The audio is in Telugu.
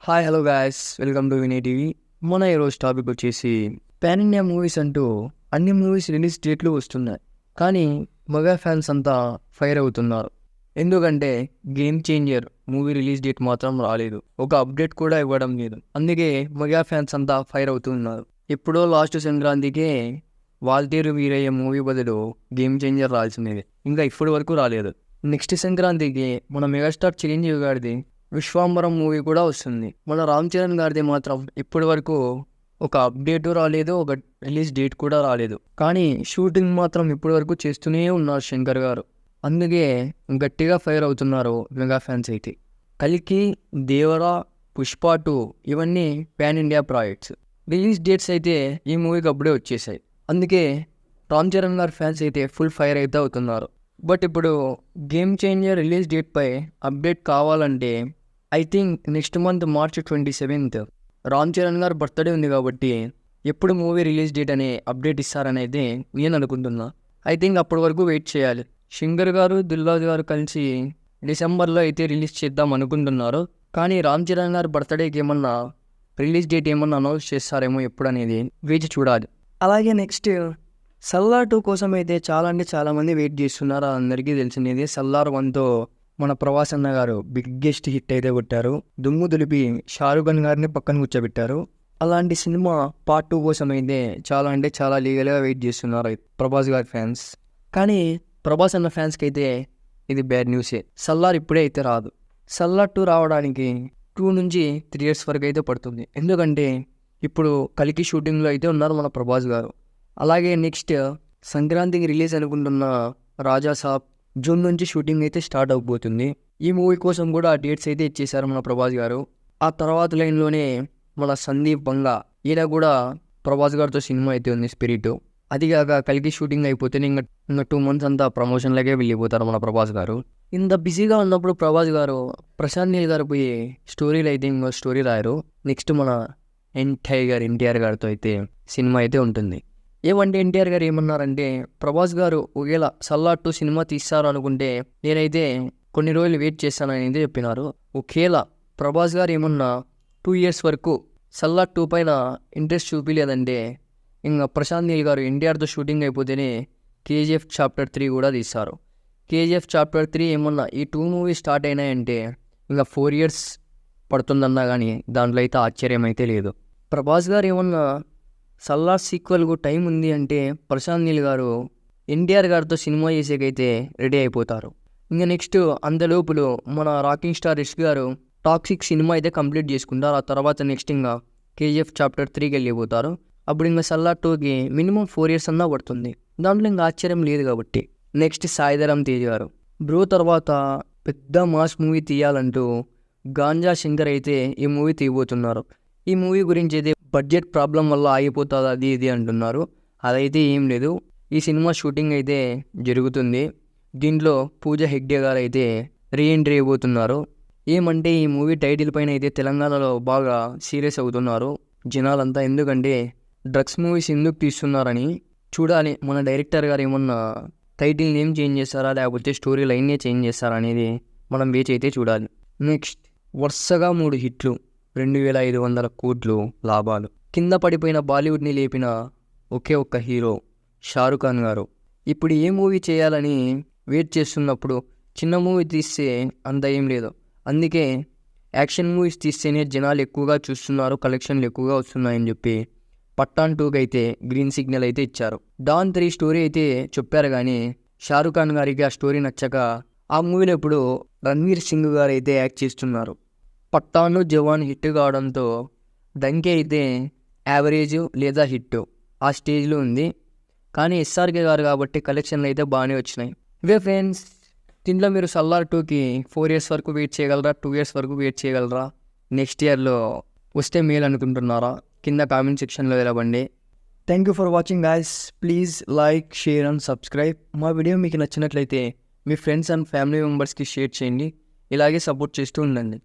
Hi hello guys, welcome to Vinay TV. మన ఈరోజు టాపిక్ వచ్చేసి పాన్ ఇండియా మూవీస్ అంటూ అన్ని మూవీస్ రిలీజ్ డేట్లు వస్తున్నాయి. కానీ మెగా ఫ్యాన్స్ అంతా ఫైర్ అవుతున్నారు. ఎందుకంటే game changer movie release date మాత్రం రాలేదు, ఒక అప్డేట్ కూడా ఇవ్వడం లేదు. అందుకే మెగా ఫ్యాన్స్ అంతా ఫైర్ అవుతున్నారు. ఎప్పుడో లాస్ట్ సంక్రాంతికే వాల్తేరు వీరయ్య మూవీ బదులు గేమ్ చేంజర్ రాల్సింది, ఇంకా ఇప్పటి వరకు రాలేదు. నెక్స్ట్ సంక్రాంతికి మన మెగాస్టార్ చిరంజీవి గారిది విశ్వాంబరం మూవీ కూడా వస్తుంది. మన రామ్ చరణ్ గారిది మాత్రం ఇప్పటి వరకు ఒక అప్డేట్ రాలేదు, ఒక రిలీజ్ డేట్ కూడా రాలేదు. కానీ షూటింగ్ మాత్రం ఇప్పటి వరకు చేస్తూనే ఉన్నారు శంకర్ గారు. అందుకే గట్టిగా ఫైర్ అవుతున్నారు మెగా ఫ్యాన్స్ అయితే. కల్కి, దేవరా, పుష్ప 2 ఇవన్నీ pan India projects. Release dates అయితే ఈ మూవీకి అప్పుడే వచ్చేసాయి. అందుకే రామ్ చరణ్ గారి ఫ్యాన్స్ అయితే ఫుల్ ఫైర్ అయితే అవుతున్నారు. బట్ ఇప్పుడు గేమ్ చేంజర్ రిలీజ్ డేట్పై అప్డేట్ కావాలంటే I think next month March 27th Ram Charan గారు బర్త్డే ఉంది కాబట్టి ఎప్పుడు మూవీ రిలీజ్ డేట్ అనే అప్డేట్ ఇస్తారనేది నేను అనుకుంటున్నా. ఐ థింక్ అప్పటి వరకు వెయిట్ చేయాలి. శంకర్ గారు, దిల్రాజు గారు కలిసి డిసెంబర్లో అయితే రిలీజ్ చేద్దాం అనుకుంటున్నారు. కానీ రామ్ చరణ్ గారు బర్త్డేకి ఏమన్నా రిలీజ్ డేట్ ఏమన్నా అనౌన్స్ చేస్తారేమో ఎప్పుడు అనేది వేచి చూడాలి. అలాగే నెక్స్ట్ సల్లార్ 2 కోసం అయితే చాలా మంది వెయిట్ చేస్తున్నారు. అందరికీ తెలిసినది. సల్లార్ 1తో మన ప్రభాస్ అన్న గారు బిగ్గెస్ట్ హిట్ అయితే కొట్టారు. దుమ్ము దులిపి షారుఖ్ ఖాన్ గారిని పక్కన కూర్చోబెట్టారు. అలాంటి సినిమా పార్ట్ 2 కోసం అయితే చాలా లీగల్గా వెయిట్ చేస్తున్నారు ప్రభాస్ గారి ఫ్యాన్స్. కానీ ప్రభాస్ అన్న ఫ్యాన్స్కి అయితే ఇది బ్యాడ్ న్యూసే. సల్లార్ ఇప్పుడే అయితే రాదు. సల్లార్ 2 రావడానికి 2 నుంచి 3 years వరకు అయితే పడుతుంది. ఎందుకంటే ఇప్పుడు కల్కి షూటింగ్లో అయితే ఉన్నారు మన ప్రభాస్ గారు. అలాగే నెక్స్ట్ సంక్రాంతికి రిలీజ్ అనుకుంటున్న రాజా సాబ్ జూన్ నుంచి షూటింగ్ అయితే స్టార్ట్ అవబోతుంది. ఈ మూవీ కోసం కూడా డేట్స్ అయితే ఇచ్చేశారు మన ప్రభాస్ గారు. ఆ తర్వాత లైన్లోనే మన సందీప్ బంగా, ఈయన కూడా ప్రభాస్ గారితో సినిమా అయితే ఉంది స్పిరిట్. అదిగాక కల్కి షూటింగ్ అయిపోతే ఇంకా 2 months అంతా ప్రమోషన్లకే వెళ్ళిపోతారు మన ప్రభాస్ గారు. ఇంత బిజీగా ఉన్నప్పుడు ప్రభాస్ గారు ప్రశాంత్ నీల్ గారు పోయి స్టోరీలు అయితే ఇంకో స్టోరీ రాయరు. నెక్స్ట్ మన ఎన్టీఆర్ గారితో అయితే సినిమా అయితే ఉంటుంది. ఏమంటే ఎన్టీఆర్ గారు ఏమన్నారంటే, ప్రభాస్ గారు ఒకవేళ సల్లార్ 2 సినిమా తీస్తారు అనుకుంటే నేనైతే కొన్ని రోజులు వెయిట్ చేస్తానని అయితే చెప్పినారు. ఒకవేళ ప్రభాస్ గారు ఏమన్నా 2 years వరకు సల్లార్ 2 పైన ఇంట్రెస్ట్ చూపించలేదంటే ఇంకా ప్రశాంత్ నీల్ గారు ఎన్టీఆర్తో షూటింగ్ అయిపోతేనే KGF Chapter 3 కూడా తీస్తారు. KGF Chapter 3 ఏమన్నా ఈ 2 movies స్టార్ట్ అయినాయంటే ఇంకా 4 years పడుతుందన్నా కానీ దాంట్లో అయితే ఆశ్చర్యం అయితే లేదు. ప్రభాస్ గారు ఏమన్నా సల్లార్ సీక్వెల్కు టైం ఉంది అంటే ప్రశాంత్ నీల్ గారు ఎన్టీఆర్ గారితో సినిమా చేసేకైతే రెడీ అయిపోతారు. ఇంకా నెక్స్ట్ అంతలోపులు మన రాకింగ్ స్టార్ యష్ గారు టాక్సిక్ సినిమా అయితే కంప్లీట్ చేసుకుంటారు. ఆ తర్వాత నెక్స్ట్ ఇంకా KGF Chapter 3కి వెళ్ళిపోతారు. అప్పుడు ఇంకా సల్లార్ 2కి మినిమం 4 years అన్నా పడుతుంది. దాంట్లో ఇంకా ఆశ్చర్యం లేదు కాబట్టి. నెక్స్ట్ సాయిధరమ్ తేజ్ గారు బ్రో తర్వాత పెద్ద మాస్ మూవీ తీయాలంటూ గాంజా శంకర్ అయితే ఈ మూవీ తీయబోతున్నారు. ఈ మూవీ గురించి అయితే బడ్జెట్ ప్రాబ్లం వల్ల ఆగిపోతుంది అది ఇది అంటున్నారు. అదైతే ఏం లేదు. ఈ సినిమా షూటింగ్ అయితే జరుగుతుంది. దీంట్లో పూజా హెగ్డే గారు అయితే రీఎంట్రీ అయిపోతున్నారు. ఏమంటే ఈ మూవీ టైటిల్ పైన అయితే తెలంగాణలో బాగా సీరియస్ అవుతున్నారు జనాలంతా. ఎందుకంటే డ్రగ్స్ మూవీస్ ఎందుకు తీస్తున్నారని చూడాలి. మన డైరెక్టర్ గారు ఏమన్నా టైటిల్ నేమ్ చేంజ్ చేస్తారా లేకపోతే స్టోరీ లైన్నే చేంజ్ చేస్తారా అనేది మనం వేచి అయితే చూడాలి. నెక్స్ట్ వరుసగా 3 హిట్లు, 2500 కోట్లు లాభాలు. కింద పడిపోయిన బాలీవుడ్ని లేపిన ఒకే ఒక్క హీరో షారుఖ్ ఖాన్ గారు. ఇప్పుడు ఏ మూవీ చేయాలని వెయిట్ చేస్తున్నప్పుడు చిన్న మూవీ తీస్తే అంత ఏం లేదు. అందుకే యాక్షన్ మూవీస్ తీస్తేనే జనాలు ఎక్కువగా చూస్తున్నారు, కలెక్షన్లు ఎక్కువగా వస్తున్నాయని చెప్పి పఠాన్ 2కి అయితే గ్రీన్ సిగ్నల్ అయితే ఇచ్చారు. డాన్ 3 స్టోరీ అయితే చెప్పారు కానీ షారుఖ్ ఖాన్ గారికి ఆ స్టోరీ నచ్చక ఆ మూవీలో ఇప్పుడు రణ్వీర్ సింగ్ గారు అయితే యాక్ట్ చేస్తున్నారు. పఠాన్, జవాన్ హిట్ కావడంతో డంకే అయితే యావరేజ్ లేదా హిట్ ఆ స్టేజ్లో ఉంది. కానీ SRK గారు కాబట్టి కలెక్షన్లు అయితే బాగానే వచ్చినాయి. ఇవే ఫ్రెండ్స్, దీంట్లో మీరు సల్లార్ 2కి 4 years వరకు వెయిట్ చేయగలరా, 2 years వరకు వెయిట్ చేయగలరా, నెక్స్ట్ ఇయర్లో వస్తే మేలు అనుకుంటున్నారా? కింద కామెంట్ సెక్షన్లో తెలవండి. Thank you for watching guys. Please like, share and subscribe. మా వీడియో మీకు నచ్చినట్లయితే మీ ఫ్రెండ్స్ అండ్ ఫ్యామిలీ మెంబర్స్కి షేర్ చేయండి. ఇలాగే సపోర్ట్ చేస్తూ ఉండండి.